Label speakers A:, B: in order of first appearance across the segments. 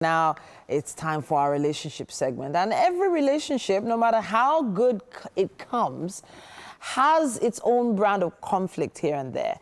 A: Now it's time for our relationship segment, and every relationship, no matter how good it comes, has its own brand of conflict here and there.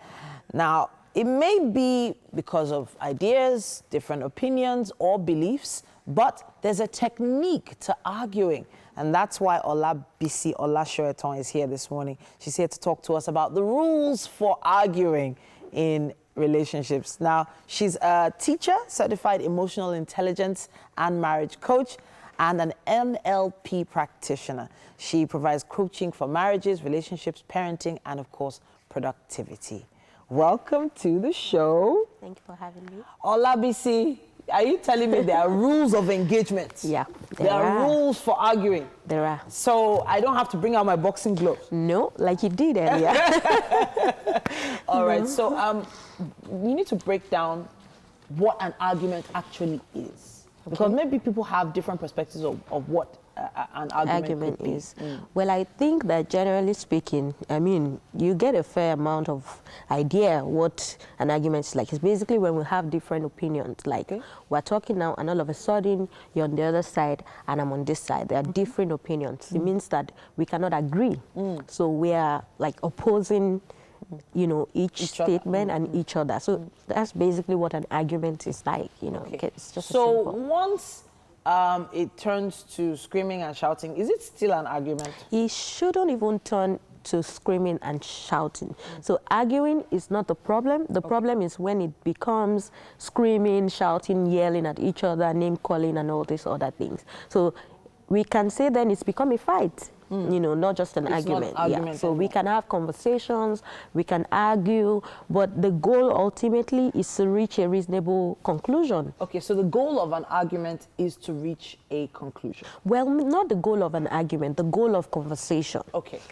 A: Now, it may be because of ideas, different opinions, or beliefs, but there's a technique to arguing, and that's why Olabisi Olasoetan is here this morning. She's here to talk to us about the rules for arguing in relationships. Now, she's a teacher, certified emotional intelligence and marriage coach, and an NLP practitioner. She provides coaching for marriages, relationships, parenting, and of course, productivity. Welcome to the show.
B: Thank you for having me.
A: Olabisi, are you telling me there are rules of engagement?
B: Yeah,
A: there are rules for arguing.
B: There are.
A: So I don't have to bring out my boxing gloves.
B: No, like you did earlier.
A: All right, so you need to break down what an argument actually is. Okay. Because maybe people have different perspectives of what an argument
B: is. Well, I think that generally speaking, I mean, you get a fair amount of idea what an argument is like. It's basically when we have different opinions. Like we're talking now and all of a sudden you're on the other side and I'm on this side. There are different opinions. It means that we cannot agree. So we are like opposing each statement and each other. So that's basically what an argument is like, Okay. It's just
A: so once it turns to screaming and shouting, is it still an argument?
B: It shouldn't even turn to screaming and shouting. So arguing is not the problem. The problem is when it becomes screaming, shouting, yelling at each other, name calling and all these other things. So we can say then it's become a fight. Not just an argument. So we can have conversations, we can argue, but the goal ultimately is to reach a reasonable conclusion.
A: Okay, so the goal of an argument is to reach a conclusion.
B: Well, not the goal of an argument, the goal of conversation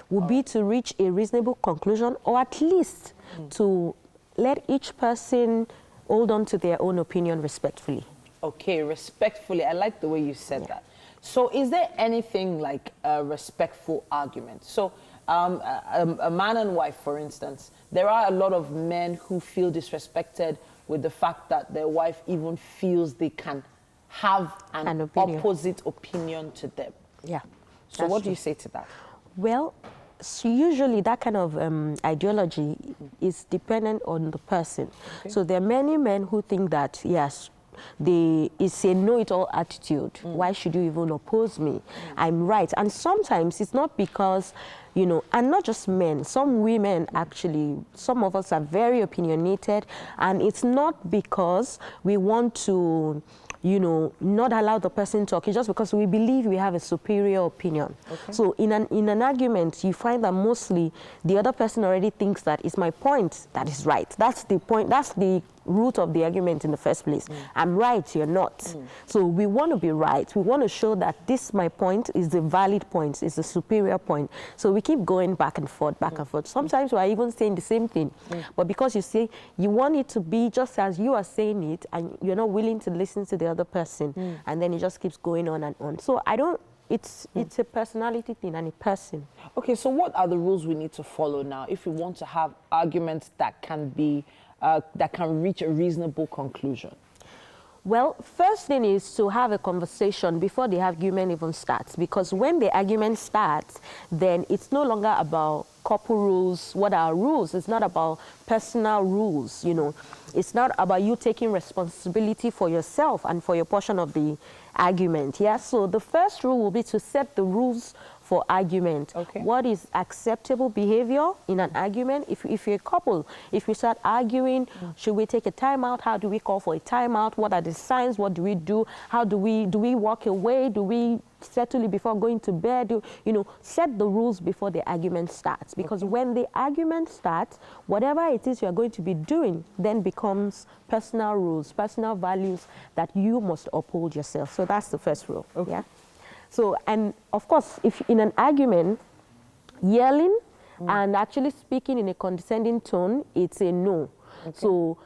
B: would be to reach a reasonable conclusion, or at least to let each person hold on to their own opinion respectfully.
A: Okay, respectfully. I like the way you said that. So is there anything like a respectful argument? So a man and wife, for instance, there are a lot of men who feel disrespected with the fact that their wife even feels they can have an opposite opinion to them.
B: Yeah.
A: So what do you say to that?
B: Well, so usually that kind of ideology is dependent on the person. Okay. So there are many men who think that, yes, it's a know-it-all attitude. Why should you even oppose me? I'm right. And sometimes it's not because, and not just men, some women actually, some of us are very opinionated, and it's not because we want to, not allow the person to talk. It's just because we believe we have a superior opinion. Okay. So in an argument, you find that mostly the other person already thinks that it's my point that is right. That's the point. That's the root of the argument in the first place. I'm right, you're not. So we want to be right. We want to show that this, my point, is the valid point, is the superior point. So we keep going back and forth, back and forth. Sometimes we're even saying the same thing. But because you say you want it to be just as you are saying it, and you're not willing to listen to the other person, and then it just keeps going on and on. So it's a personality thing and a person. Okay,
A: so what are the rules we need to follow now if we want to have arguments that can be that can reach a reasonable conclusion?
B: Well, first thing is to have a conversation before the argument even starts, because when the argument starts, then it's no longer about couple rules. What are rules? It's not about personal rules, It's not about you taking responsibility for yourself and for your portion of the argument. Yeah. So the first rule will be to set the rules for argument. Okay. What is acceptable behavior in an argument? If you're a couple, if we start arguing, should we take a timeout? How do we call for a timeout? What are the signs? What do we do? How do we walk away? Do we settle it before going to bed? Set the rules before the argument starts. Because when the argument starts, whatever it is you're going to be doing then becomes personal rules, personal values that you must uphold yourself. So that's the first rule. Okay. Yeah. So, and of course, if in an argument, yelling and actually speaking in a condescending tone, it's a no. Okay. So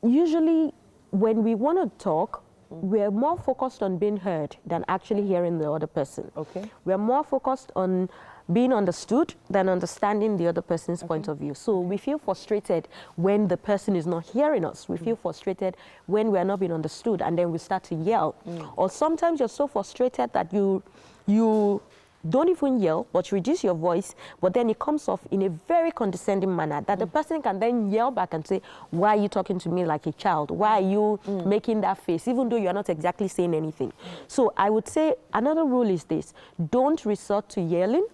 B: usually when we want to talk, we're more focused on being heard than actually hearing the other person.
A: Okay.
B: We're more focused on being understood than understanding the other person's point of view. So we feel frustrated when the person is not hearing us. We feel frustrated when we are not being understood, and then we start to yell. Or sometimes you're so frustrated that you don't even yell, but you reduce your voice, but then it comes off in a very condescending manner that the person can then yell back and say, why are you talking to me like a child? Why are you making that face, even though you're not exactly saying anything? So I would say another rule is this: don't resort to yelling.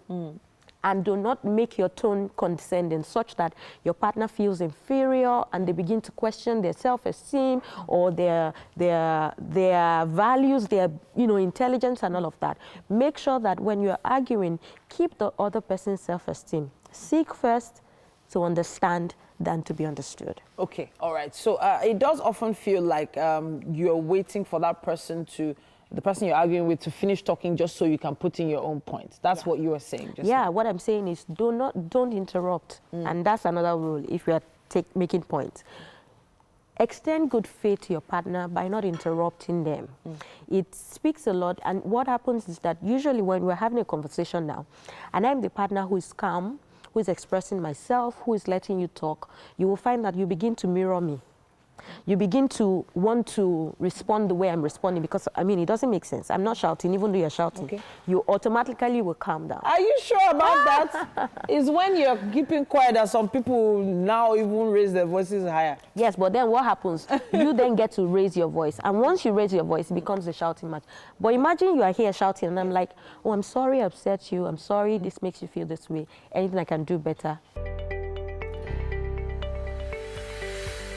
B: And do not make your tone condescending such that your partner feels inferior and they begin to question their self-esteem or their values, their intelligence and all of that. Make sure that when you're arguing, keep the other person's self-esteem. Seek first to understand than to be understood.
A: Okay, all right. So it does often feel like you're waiting for that person the person you're arguing with to finish talking just so you can put in your own point. That's what you were saying.
B: What I'm saying is don't interrupt. And that's another rule if you are making points. Extend good faith to your partner by not interrupting them. It speaks a lot, and what happens is that usually when we're having a conversation now, and I'm the partner who is calm, who is expressing myself, who is letting you talk, you will find that you begin to mirror me. You begin to want to respond the way I'm responding because, it doesn't make sense. I'm not shouting, even though you're shouting.
A: Okay.
B: You automatically will calm down.
A: Are you sure about that? It's when you're keeping quiet that some people now even raise their voices higher.
B: Yes, but then what happens? You then get to raise your voice. And once you raise your voice, it becomes a shouting match. But imagine you are here shouting and I'm like, oh, I'm sorry I upset you. I'm sorry this makes you feel this way. Anything I can do better?